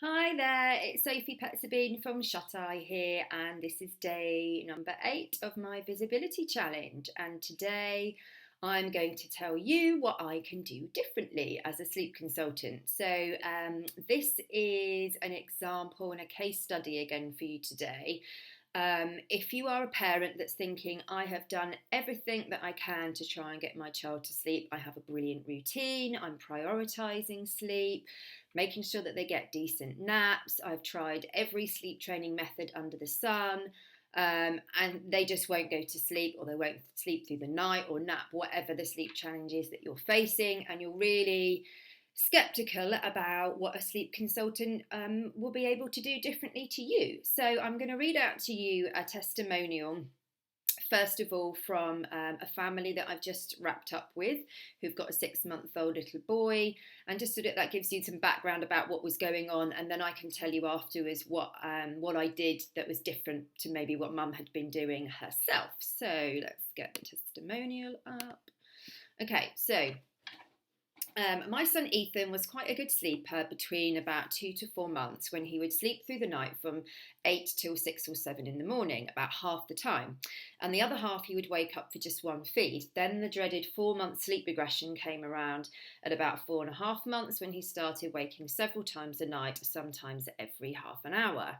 Hi there, it's Sophie Petzabine from Shut Eye here, and this is day number 8 of my visibility challenge. And today I'm going to tell you what I can do differently as a sleep consultant. This is an example and a case study again for you today. If you are a parent that's thinking, I have done everything that I can to try and get my child to sleep, I have a brilliant routine, I'm prioritising sleep, making sure that they get decent naps, I've tried every sleep training method under the sun, and they just won't go to sleep, or they won't sleep through the night or nap, whatever the sleep challenge is that you're facing, and you're really skeptical about what a sleep consultant will be able to do differently to you. So I'm going to read out to you a testimonial, first of all, from a family that I've just wrapped up with, who've got a 6-month-old little boy, and just so that gives you some background about what was going on, and then I can tell you afterwards what I did that was different to maybe what Mum had been doing herself. So let's get the testimonial up. Okay, so my son Ethan was quite a good sleeper between about 2 to 4 months, when he would sleep through the night from 8 till 6 or 7 in the morning, about half the time. And the other half he would wake up for just one feed. Then the dreaded 4-month sleep regression came around at about 4.5 months, when he started waking several times a night, sometimes every half an hour.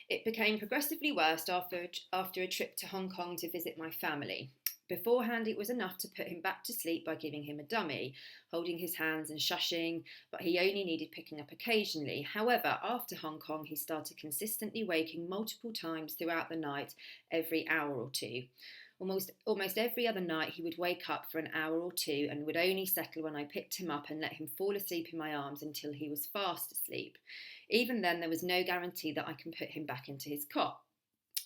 It became progressively worse after a trip to Hong Kong to visit my family. Beforehand, it was enough to put him back to sleep by giving him a dummy, holding his hands and shushing, but he only needed picking up occasionally. However, after Hong Kong, he started consistently waking multiple times throughout the night, every hour or two. Almost every other night, he would wake up for an hour or two and would only settle when I picked him up and let him fall asleep in my arms until he was fast asleep. Even then, there was no guarantee that I can put him back into his cot.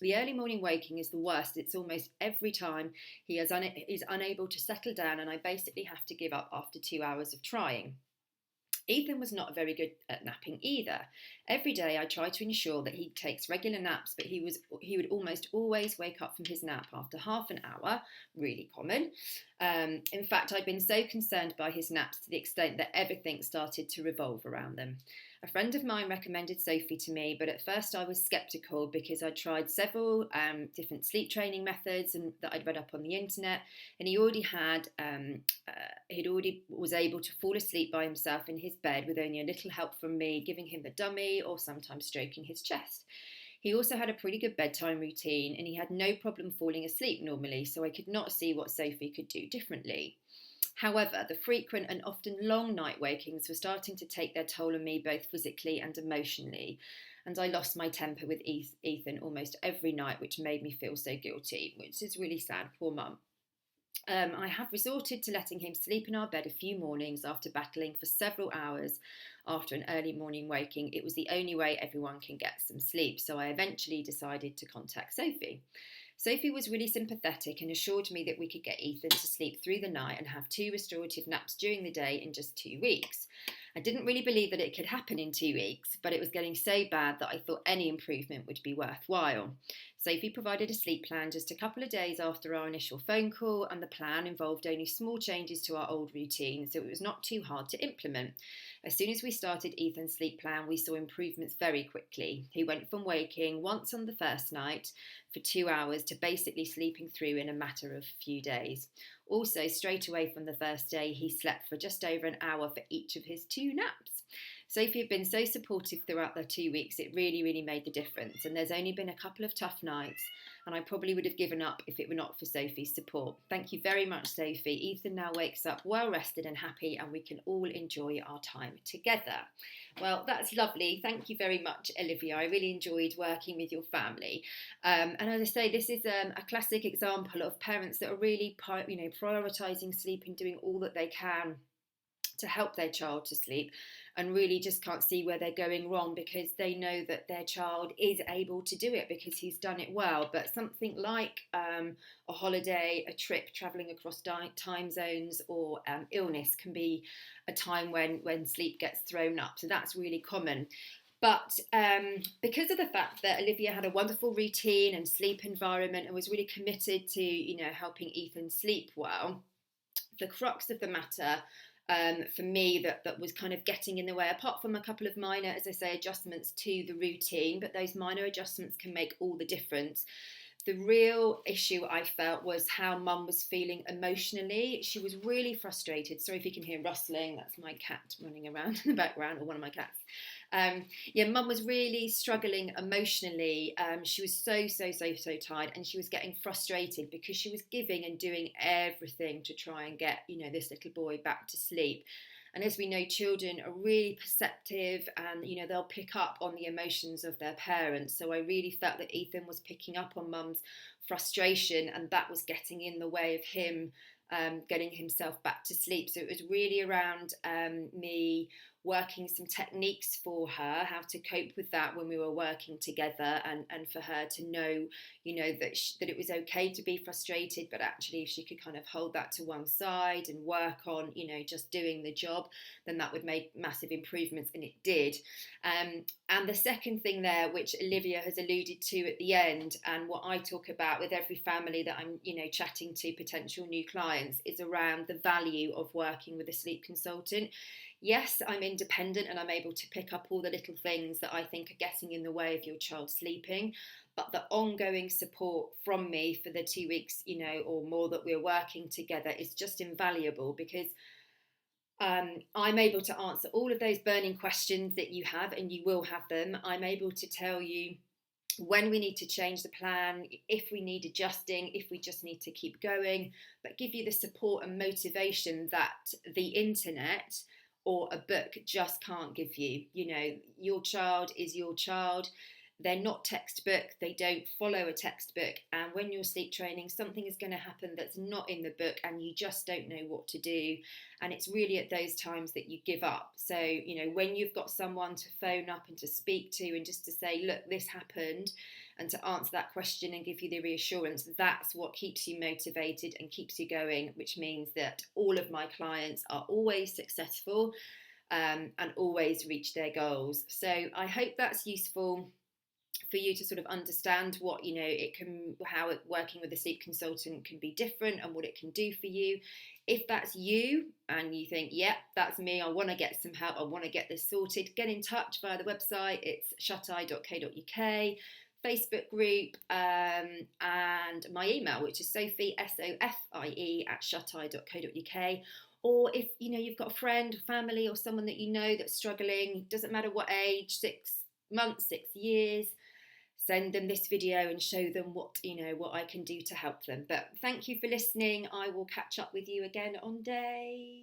The early morning waking is the worst. It's almost every time he is unable to settle down, and I basically have to give up after 2 hours of trying. Ethan was not very good at napping either. Every day I try to ensure that he takes regular naps, but he would almost always wake up from his nap after half an hour, really common. In fact, I'd been so concerned by his naps to the extent that everything started to revolve around them. A friend of mine recommended Sophie to me, but at first I was sceptical because I'd tried several different sleep training methods and that I'd read up on the internet, and he already was able to fall asleep by himself in his bed with only a little help from me giving him the dummy or sometimes stroking his chest. He also had a pretty good bedtime routine, and he had no problem falling asleep normally, so I could not see what Sophie could do differently. However, the frequent and often long night wakings were starting to take their toll on me, both physically and emotionally, and I lost my temper with Ethan almost every night, which made me feel so guilty, which is really sad. Poor mum. I have resorted to letting him sleep in our bed a few mornings after battling for several hours after an early morning waking. It was the only way everyone can get some sleep, so I eventually decided to contact Sophie. Sophie was really sympathetic and assured me that we could get Ethan to sleep through the night and have 2 restorative naps during the day in just 2 weeks. I didn't really believe that it could happen in 2 weeks, but it was getting so bad that I thought any improvement would be worthwhile. Sophie provided a sleep plan just a couple of days after our initial phone call, and the plan involved only small changes to our old routine, so it was not too hard to implement. As soon as we started Ethan's sleep plan, we saw improvements very quickly. He went from waking once on the first night for 2 hours to basically sleeping through in a matter of a few days. Also, straight away from the first day, he slept for just over an hour for each of his 2 naps. Sophie had been so supportive throughout the 2 weeks, it really made the difference. And there's only been a couple of tough nights, and I probably would have given up if it were not for Sophie's support. Thank you very much, Sophie. Ethan now wakes up well rested and happy, and we can all enjoy our time together. Well, that's lovely. Thank you very much, Olivia. I really enjoyed working with your family. And as I say, this is a classic example of parents that are really prioritising sleep and doing all that they can to help their child to sleep, and really just can't see where they're going wrong because they know that their child is able to do it because he's done it well. But something like a holiday, a trip, travelling across time zones, or illness can be a time when sleep gets thrown up. So that's really common. But because of the fact that Olivia had a wonderful routine and sleep environment and was really committed to, helping Ethan sleep well, the crux of the matter for me that was kind of getting in the way, apart from a couple of minor, as I say, adjustments to the routine, but those minor adjustments can make all the difference. The real issue I felt was how mum was feeling emotionally. She was really frustrated. Sorry if you can hear rustling, that's my cat running around in the background, or one of my cats. Yeah, mum was really struggling emotionally. She was so tired, and she was getting frustrated because she was giving and doing everything to try and get, this little boy back to sleep. And as we know, children are really perceptive, and they'll pick up on the emotions of their parents. So I really felt that Ethan was picking up on mum's frustration, and that was getting in the way of him getting himself back to sleep. So it was really around me working some techniques for her, how to cope with that when we were working together, and for her to know, that it was okay to be frustrated, but actually if she could kind of hold that to one side and work on, just doing the job, then that would make massive improvements, and it did. And the second thing there, which Olivia has alluded to at the end, and what I talk about with every family that I'm, chatting to potential new clients, is around the value of working with a sleep consultant. Yes, I'm independent and I'm able to pick up all the little things that I think are getting in the way of your child sleeping, but the ongoing support from me for the 2 weeks, or more that we're working together is just invaluable, because I'm able to answer all of those burning questions that you have, and you will have them. I'm able to tell you when we need to change the plan, if we need adjusting, if we just need to keep going, but give you the support and motivation that the internet or a book just can't give you. Your child is your child. They're not textbook, they don't follow a textbook, and when you're sleep training, something is going to happen that's not in the book and you just don't know what to do, and it's really at those times that you give up. So when you've got someone to phone up and to speak to, and just to say, look, this happened, and to answer that question and give you the reassurance, that's what keeps you motivated and keeps you going, which means that all of my clients are always successful, and always reach their goals. So I hope that's useful for you to sort of understand what, how working with a sleep consultant can be different and what it can do for you. If that's you and you think, yep, that's me, I want to get some help, I want to get this sorted, get in touch via the website. It's shuteye.co.uk, Facebook group, and my email, which is Sophie, SOFIE, @shuteye.co.uk. Or if you've got a friend, family, or someone that that's struggling, doesn't matter what age, 6 months, 6 years, send them this video and show them what I can do to help them. But thank you for listening. I will catch up with you again on day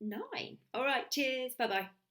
9. All right, cheers, bye bye.